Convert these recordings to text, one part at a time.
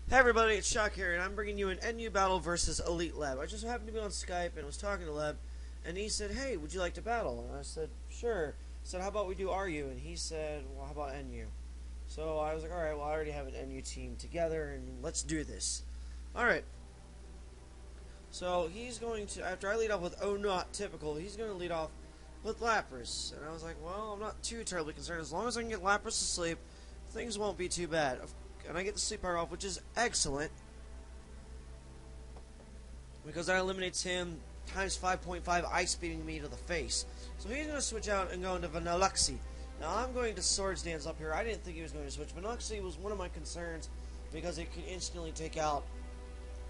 Hey everybody, it's Shock here, and I'm bringing you an NU battle versus EliteLeb. I just happened to be on Skype and was talking to Leb, and he said, "Hey, would you like to battle?" And I said, "Sure." I said, "How about we do RU?" And he said, "Well, how about NU?" So I was like, "Alright, well, I already have an NU team together, and let's do this." Alright. So he's going to, after I lead off with Oh Not Typical, he's going to lead off with Lapras. And I was like, well, I'm not too terribly concerned. As long as I can get Lapras to sleep, things won't be too bad. And I get the sleep power off, which is excellent, because that eliminates him times 5.5 ice beating me to the face. So he's going to switch out and go into Vanilluxy. Now I'm going to Swords Dance up here. I didn't think he was going to switch. Vanilluxy was one of my concerns because it could instantly take out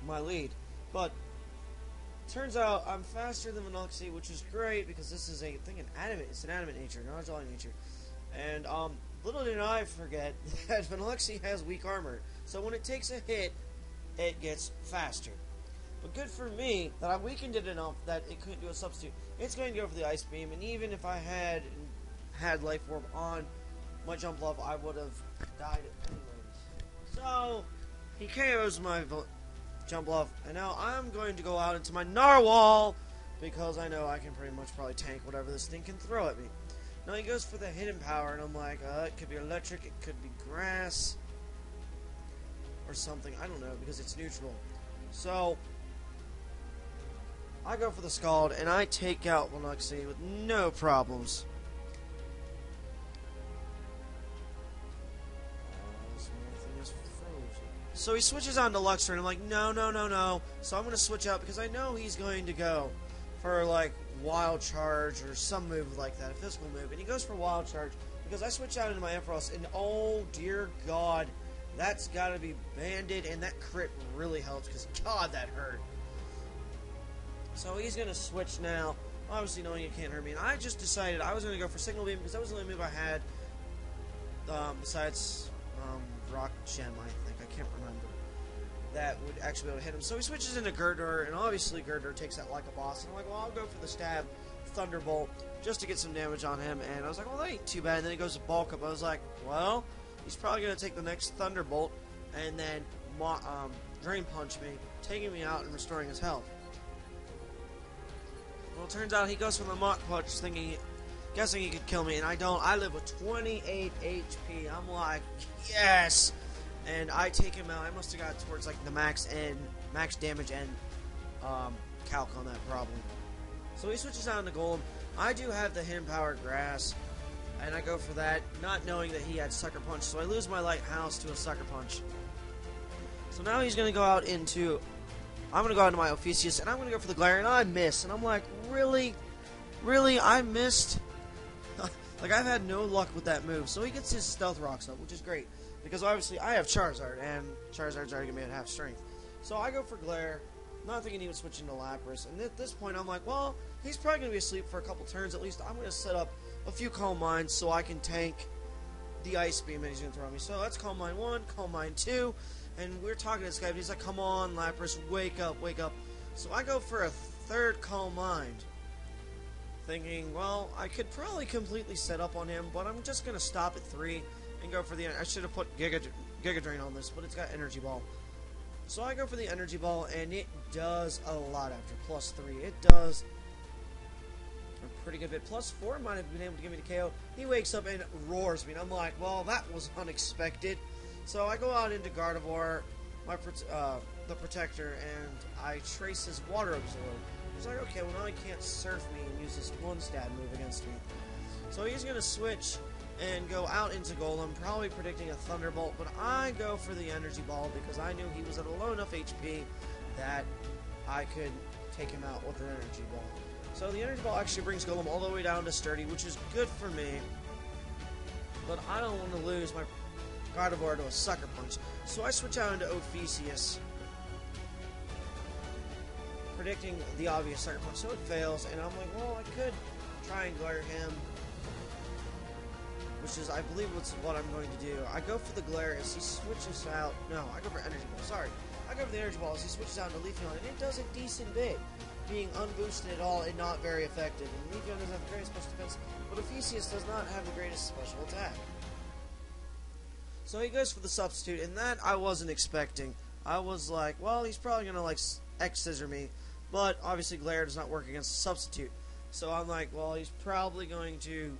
my lead. But turns out I'm faster than Vanilluxy, which is great because this is it's an animate nature, not a jolly nature. And little did I forget that Vanilluxy has weak armor, so when it takes a hit, it gets faster. But good for me that I weakened it enough that it couldn't do a substitute. It's going to go for the Ice Beam, and even if I had Life Orb on my Jump Love, I would have died anyways. So he KOs my Jump Love, and now I'm going to go out into my Narwhal because I know I can pretty much probably tank whatever this thing can throw at me. Now he goes for the hidden power, and I'm like, it could be electric, it could be grass, or something, I don't know, because it's neutral. So I go for the Scald, and I take out Vanilluxy with no problems. So he switches on to Luxray, and I'm like, no. So I'm going to switch out, because I know he's going to go for, like, Wild Charge or some move like that, a physical move. And he goes for Wild Charge, because I switch out into my Ampharos, and oh, dear God, that's got to be banded, and that crit really helps, because, God, that hurt. So he's going to switch now, obviously knowing it can't hurt me. And I just decided I was going to go for Signal Beam, because that was the only move I had, besides Rock Gem, I think. I can't remember. That would actually be able to hit him. So he switches into Gurdurr, and obviously Gurdurr takes that like a boss. And I'm like, well, I'll go for the Stab Thunderbolt just to get some damage on him. And I was like, well, that ain't too bad. And then he goes to Bulk Up. I was like, well, he's probably going to take the next Thunderbolt and then Drain Punch me, taking me out and restoring his health. Well, it turns out he goes for the Mach Punch, guessing he could kill me, and I don't. I live with 28 HP. I'm like, yes! And I take him out. I must have got towards like the max damage and calc on that probably. So he switches out into Golem. I do have the hidden power grass, and I go for that, not knowing that he had Sucker Punch. So I lose my Lighthouse to a Sucker Punch. So now he's going to go out into. I'm going to go out into my Ophiuchus, and I'm going to go for the Glare, and I miss. And I'm like, really, I missed. Like, I've had no luck with that move. So he gets his Stealth Rocks up, which is great. Because obviously I have Charizard, and Charizard's already going to be at half strength. So I go for Glare, not thinking he would switch into Lapras. And at this point I'm like, well, he's probably going to be asleep for a couple turns. At least I'm going to set up a few Calm Minds so I can tank the Ice Beam that he's going to throw at me. So that's Calm Mind 1, Calm Mind 2. And we're talking to this guy, and he's like, come on, Lapras, wake up. So I go for a third Calm Mind, thinking, well, I could probably completely set up on him, but I'm just going to stop at 3 and go for the... I should have put Giga Drain on this, but it's got Energy Ball. So I go for the Energy Ball, and it does a lot after +3. It does a pretty good bit. +4 might have been able to give me the KO. He wakes up and roars me, and I'm like, well, that was unexpected. So I go out into Gardevoir, the Protector, and I trace his Water Absorb. He's like, okay, well now he can't Surf me and use this one-stab move against me. So he's going to switch and go out into Golem, probably predicting a Thunderbolt, but I go for the Energy Ball because I knew he was at a low enough HP that I could take him out with an Energy Ball. So the Energy Ball actually brings Golem all the way down to Sturdy, which is good for me, but I don't want to lose my Gardevoir to a Sucker Punch. So I switch out into Ophiuchus, predicting the obvious Sucker Punch, so it fails, and I'm like, well, I could try and glare him, which is, I believe, what I'm going to do. I go for the Glare as he switches out. No, I go for Energy Ball. Sorry. I go for the Energy Ball as he switches out into Leafeon, and it does a decent bit, being unboosted at all and not very effective. And Leafeon doesn't have the greatest special defense, but Ophiuchus does not have the greatest special attack. So he goes for the substitute, and that I wasn't expecting. I was like, well, he's probably gonna like X-scissor me, but obviously glare does not work against a substitute. So I'm like, well, he's probably going to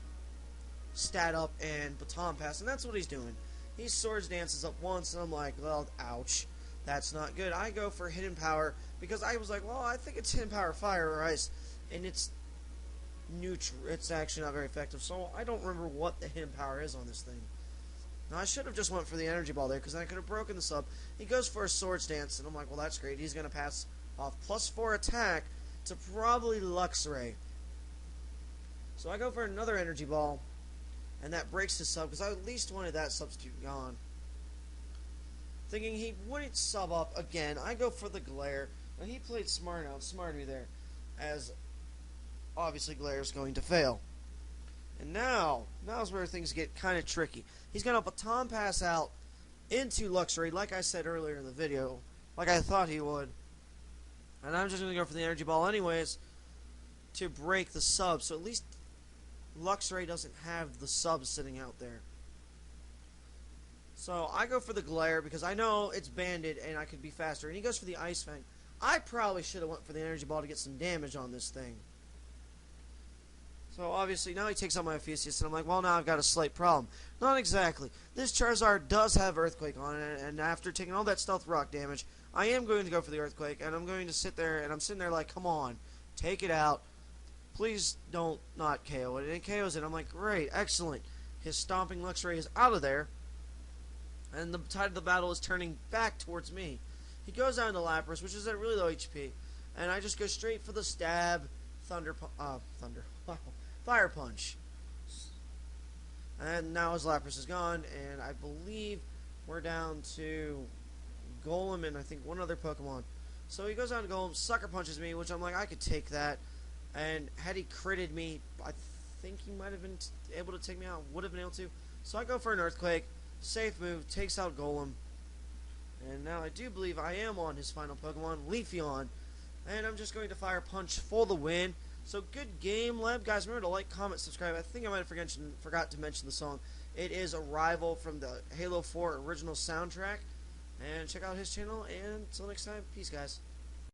stat up and baton pass, and that's what he's doing. He swords dances up once, and I'm like, well, ouch, that's not good. I go for hidden power because I was like, well, I think it's hidden power, fire or ice, and it's neutral. It's actually not very effective. So I don't remember what the hidden power is on this thing. Now I should have just went for the energy ball there because then I could have broken the sub. He goes for a swords dance, and I'm like, well, that's great. He's gonna pass off +4 attack to probably Luxray. So I go for another energy ball, and that breaks his sub because I at least wanted that substitute gone. Thinking he wouldn't sub up again, I go for the glare. Now he played smart, outsmarted me there, as obviously glare is going to fail. And now's where things get kind of tricky. He's going to baton pass out into Luxray, like I said earlier in the video, like I thought he would. And I'm just going to go for the energy ball anyways to break the sub, so at least Luxray doesn't have the sub sitting out there. So I go for the glare because I know it's banded and I could be faster. And he goes for the Ice Fang. I probably should have went for the energy ball to get some damage on this thing. So obviously now he takes out my Ephesius, and I'm like, well, now I've got a slight problem. Not exactly. This Charizard does have Earthquake on it, and after taking all that Stealth Rock damage, I am going to go for the Earthquake, and I'm going to sit there, and I'm sitting there like, come on, take it out. Please don't not KO it. And it KOs it. I'm like, great, excellent. His Stomping Luxray is out of there, and the tide of the battle is turning back towards me. He goes down to Lapras, which is at really low HP, and I just go straight for the stab, Fire Punch. And now his Lapras is gone, and I believe we're down to Golem and I think one other Pokemon. So he goes down to Golem, Sucker Punches me, which I'm like, I could take that. And had he critted me, I think he might have been able to take me out. Would have been able to. So I go for an Earthquake. Safe move, takes out Golem. And now I do believe I am on his final Pokemon, Leafeon. And I'm just going to Fire Punch for the win. So good game, Leb. Guys, remember to like, comment, subscribe. I think I might have forgot to mention the song. It is Arrival from the Halo 4 original soundtrack. And check out his channel. And until next time, peace, guys.